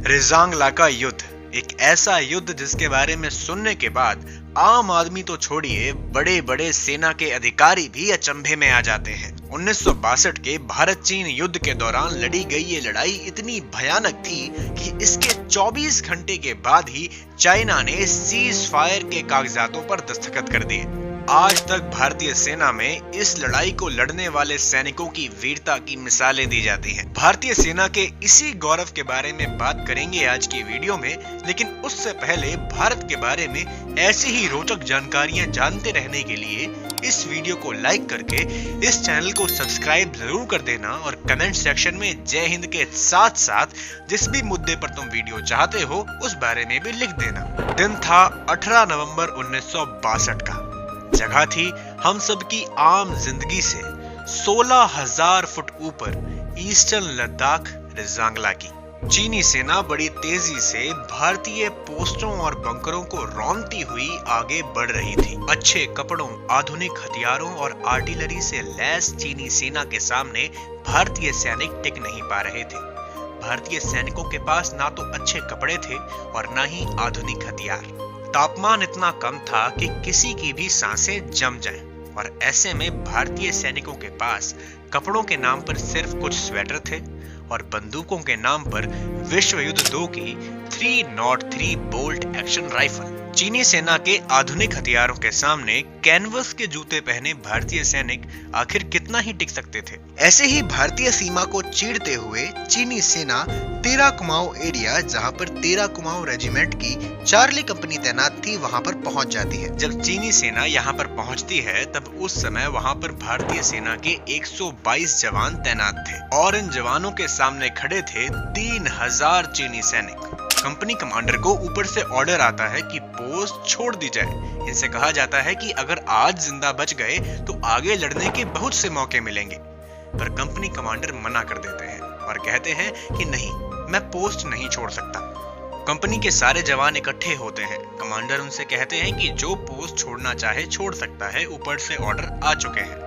रेजांगला का युद्ध, एक ऐसा युद्ध जिसके बारे में सुनने के बाद आम आदमी तो छोड़िए, बड़े बड़े सेना के अधिकारी भी अचंभे में आ जाते हैं। 1962 के भारत चीन युद्ध के दौरान लड़ी गई ये लड़ाई इतनी भयानक थी कि इसके 24 घंटे के बाद ही चाइना ने सीज फायर के कागजातों पर दस्तखत कर दिए। आज तक भारतीय सेना में इस लड़ाई को लड़ने वाले सैनिकों की वीरता की मिसालें दी जाती हैं। भारतीय सेना के इसी गौरव के बारे में बात करेंगे आज की वीडियो में, लेकिन उससे पहले भारत के बारे में ऐसी ही रोचक जानकारियां जानते रहने के लिए इस वीडियो को लाइक करके इस चैनल को सब्सक्राइब जरूर कर देना और कमेंट सेक्शन में जय हिंद के साथ साथ जिस भी मुद्दे पर तुम वीडियो चाहते हो उस बारे में भी लिख देना। दिन था 18 नवंबर 1962 का। जगह थी हम सबकी आम जिंदगी से 16,000 फुट ऊपर ईस्टर्न लद्दाख रेजांगला की। चीनी सेना बड़ी तेजी से भारतीय पोस्टों और बंकरों को रौंदती हुई आगे बढ़ रही थी। अच्छे कपड़ों, आधुनिक हथियारों और आर्टिलरी से लैस चीनी सेना के सामने भारतीय सैनिक टिक नहीं पा रहे थे। भारतीय सैनिकों के पास ना तो अच्छे कपड़े थे और ना ही आधुनिक हथियार। तापमान इतना कम था कि किसी की भी सांसें जम जाएं, और ऐसे में भारतीय सैनिकों के पास कपड़ों के नाम पर सिर्फ कुछ स्वेटर थे और बंदूकों के नाम पर विश्व युद्ध 2 की 303 बोल्ट एक्शन राइफल। चीनी सेना के आधुनिक हथियारों के सामने कैनवस के जूते पहने भारतीय सैनिक आखिर कितना ही टिक सकते थे। ऐसे ही भारतीय सीमा को चीरते हुए चीनी सेना तेरा कुमाऊं एरिया, जहां पर तेरा कुमाऊं रेजिमेंट की चार्ली कंपनी तैनात थी, वहां पर पहुंच जाती है। जब चीनी सेना यहां पर पहुंचती है तब उस समय वहां पर भारतीय सेना के 122 जवान तैनात थे और इन जवानों के सामने खड़े थे 3000 चीनी सैनिक। कंपनी कमांडर को ऊपर से ऑर्डर आता है कि पोस्ट छोड़ दी जाए। इनसे कहा जाता है कि अगर आज जिंदा बच गए तो आगे लड़ने के बहुत से मौके मिलेंगे, पर कंपनी कमांडर मना कर देते हैं और कहते हैं कि नहीं, मैं पोस्ट नहीं छोड़ सकता। कंपनी के सारे जवान इकट्ठे होते हैं। कमांडर उनसे कहते हैं कि जो पोस्ट छोड़ना चाहे छोड़ सकता है, ऊपर से ऑर्डर आ चुके हैं,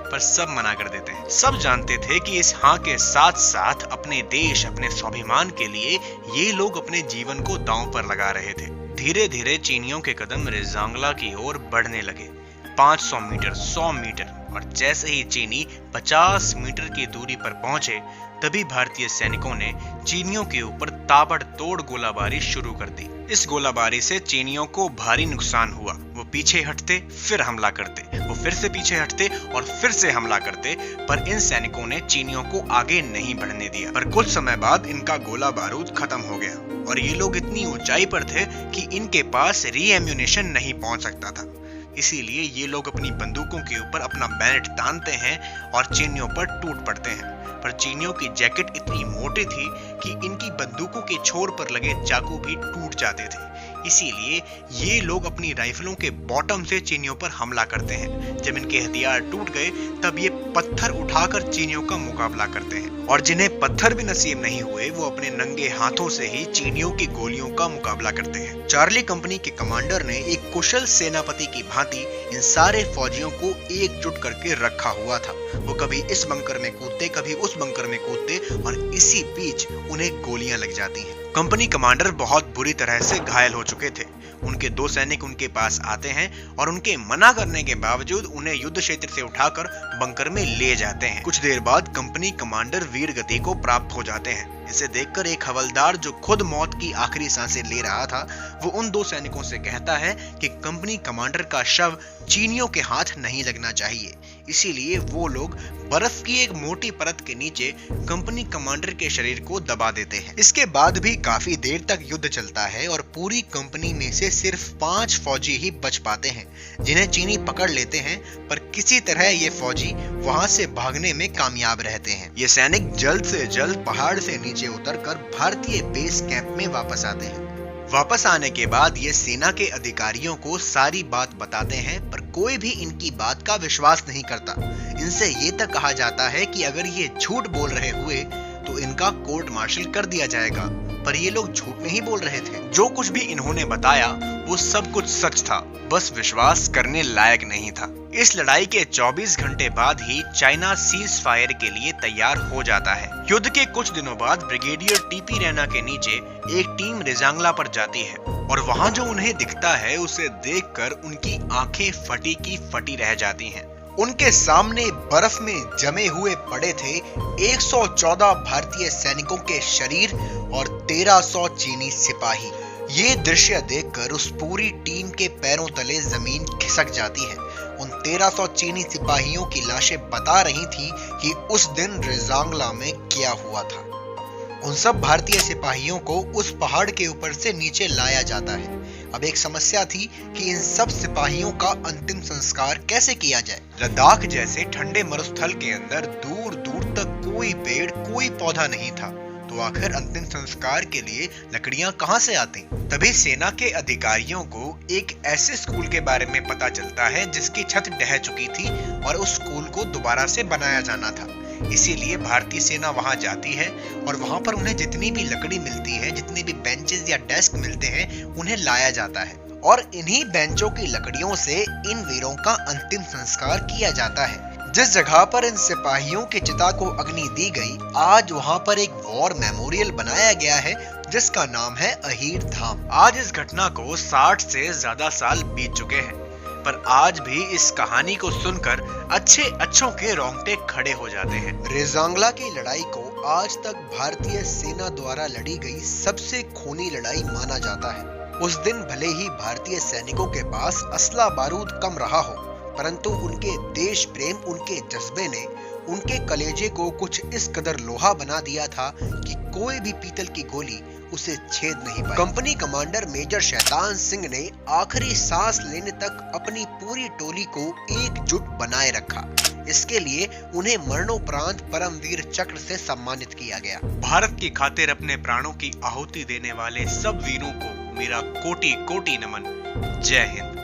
पर सब मना कर देते हैं। सब जानते थे कि इस हाँ के साथ साथ अपने देश, अपने स्वाभिमान के लिए ये लोग अपने जीवन को दांव पर लगा रहे थे। धीरे धीरे चीनियों के कदम रेजांगला की ओर बढ़ने लगे। 500 मीटर, 100 मीटर, और जैसे ही चीनी 50 मीटर की दूरी पर पहुंचे तभी भारतीय सैनिकों ने चीनियों के ऊपर ताबड़तोड़ गोलाबारी शुरू कर दी। इस गोलाबारी से चीनियों को भारी नुकसान हुआ। वो पीछे हटते, फिर हमला करते, वो फिर से पीछे हटते और फिर से हमला करते, पर इन सैनिकों ने चीनियों को आगे नहीं बढ़ने दिया। पर कुछ समय बाद इनका गोला बारूद खत्म हो गया और ये लोग इतनी ऊंचाई पर थे कि इनके पास री एम्यूनेशन नहीं पहुंच सकता था। इसीलिए ये लोग अपनी बंदूकों के ऊपर अपना बैनेट तानते हैं और चीनियों पर टूट पड़ते हैं। पर चीनियों की जैकेट इतनी मोटी थी कि इनकी बंदूकों के छोर पर लगे चाकू भी टूट जाते थे। इसीलिए ये लोग अपनी राइफलों के बॉटम से चीनियों पर हमला करते हैं। जब इनके हथियार टूट गए तब ये पत्थर उठाकर चीनियों का मुकाबला करते हैं, और जिन्हें पत्थर भी नसीब नहीं हुए वो अपने नंगे हाथों से ही चीनियों की गोलियों का मुकाबला करते हैं। चार्ली कंपनी के कमांडर ने एक कुशल सेनापति की भांति इन सारे फौजियों को एकजुट करके रखा हुआ था। वो कभी इस बंकर में कूदते, कभी उस बंकर में कूदते, और इसी बीच उन्हें गोलियां लग जाती हैं। कंपनी कमांडर बहुत बुरी तरह से घायल हो चुके थे। उनके 2 सैनिक उनके पास आते हैं और उनके मना करने के बावजूद उन्हें युद्ध क्षेत्र से उठाकर बंकर में ले जाते हैं। कुछ देर बाद कंपनी कमांडर वीर गति को प्राप्त हो जाते हैं। इसे देखकर एक हवलदार जो खुद मौत की आखिरी सांसें ले रहा था, वो उन 2 सैनिकों से कहता है कि कंपनी कमांडर का शव चीनियों के हाथ नहीं लगना चाहिए। इसीलिए वो लोग बर्फ की एक मोटी परत के नीचे कंपनी कमांडर के शरीर को दबा देते हैं। इसके बाद भी काफी देर तक युद्ध चलता है और पूरी कंपनी में से सिर्फ 5 फौजी ही बच पाते हैं, जिन्हें चीनी पकड़ लेते हैं, पर किसी तरह ये फौजी वहां से भागने में कामयाब रहते हैं। ये सैनिक जल्द से जल्द पहाड़ से नीचे उतरकर भारतीय बेस कैंप में वापस आते हैं। वापस आने के बाद ये सेना के अधिकारियों को सारी बात बताते हैं, पर कोई भी इनकी बात का विश्वास नहीं करता। इनसे ये तक कहा जाता है कि अगर ये झूठ बोल रहे हुए तो इनका कोर्ट मार्शल कर दिया जाएगा, पर ये लोग झूठ नहीं बोल रहे थे। जो कुछ भी इन्होंने बताया वो सब कुछ सच था, बस विश्वास करने लायक नहीं था। इस लड़ाई के 24 घंटे बाद ही चाइना सीज फायर के लिए तैयार हो जाता है। युद्ध के कुछ दिनों बाद ब्रिगेडियर टीपी रैना के नीचे एक टीम रेजांगला पर जाती है और वहां जो उन्हें दिखता है उसे देखकर उनकी आंखें फटी की फटी रह जाती हैं। उनके सामने बर्फ में जमे हुए पड़े थे 114 भारतीय सैनिकों के शरीर और 1300 चीनी सिपाही। ये दृश्य देखकर उस पूरी टीम के पैरों तले जमीन खिसक जाती है। उन 1300 चीनी सिपाहियों की लाशें बता रही थी कि उस दिन रेजांगला में क्या हुआ था। उन सब भारतीय सिपाहियों को उस पहाड़ के ऊपर से नीचे लाया जाता है। अब एक समस्या थी कि इन सब सिपाहियों का अंतिम संस्कार कैसे किया जाए। लद्दाख जैसे ठंडे मरुस्थल के अंदर दूर दूर तक कोई पेड़ कोई पौधा नहीं था, तो आखिर अंतिम संस्कार के लिए लकड़ियां कहां से आती? तभी सेना के अधिकारियों को एक ऐसे स्कूल के बारे में पता चलता है जिसकी छत ढह चुकी थी और उस स्कूल को दोबारा से बनाया जाना था। इसीलिए भारतीय सेना वहां जाती है और वहां पर उन्हें जितनी भी लकड़ी मिलती है, जितने भी बेंचेस या डेस्क मिलते हैं, उन्हें लाया जाता है और इन्हीं बेंचों की लकड़ियों से इन वीरों का अंतिम संस्कार किया जाता है। जिस जगह पर इन सिपाहियों की चिता को अग्नि दी गई, आज वहां पर एक वॉर मेमोरियल बनाया गया है जिसका नाम है अहीर धाम। आज इस घटना को 60 से ज्यादा साल बीत चुके हैं, पर आज भी इस कहानी को सुनकर अच्छों के रोंगटे खड़े हो जाते हैं। रेजांगला की लड़ाई को आज तक भारतीय सेना द्वारा लड़ी गई सबसे खूनी लड़ाई माना जाता है। उस दिन भले ही भारतीय सैनिकों के पास असला बारूद कम रहा हो, परंतु उनके देश प्रेम, उनके जज्बे ने उनके कलेजे को कुछ इस कदर लोहा बना दिया था कि कोई भी पीतल की गोली उसे छेद नहीं पाई। Company commander major Shaitan Singh ने आखिरी सांस लेने तक अपनी पूरी टोली को एकजुट बनाए रखा। इसके लिए उन्हें मरणोपरांत परमवीर चक्र से सम्मानित किया गया। भारत की खातिर अपने प्राणों की आहुति देने वाले सब वीरों को मेरा कोटि कोटि नमन। जय हिंद।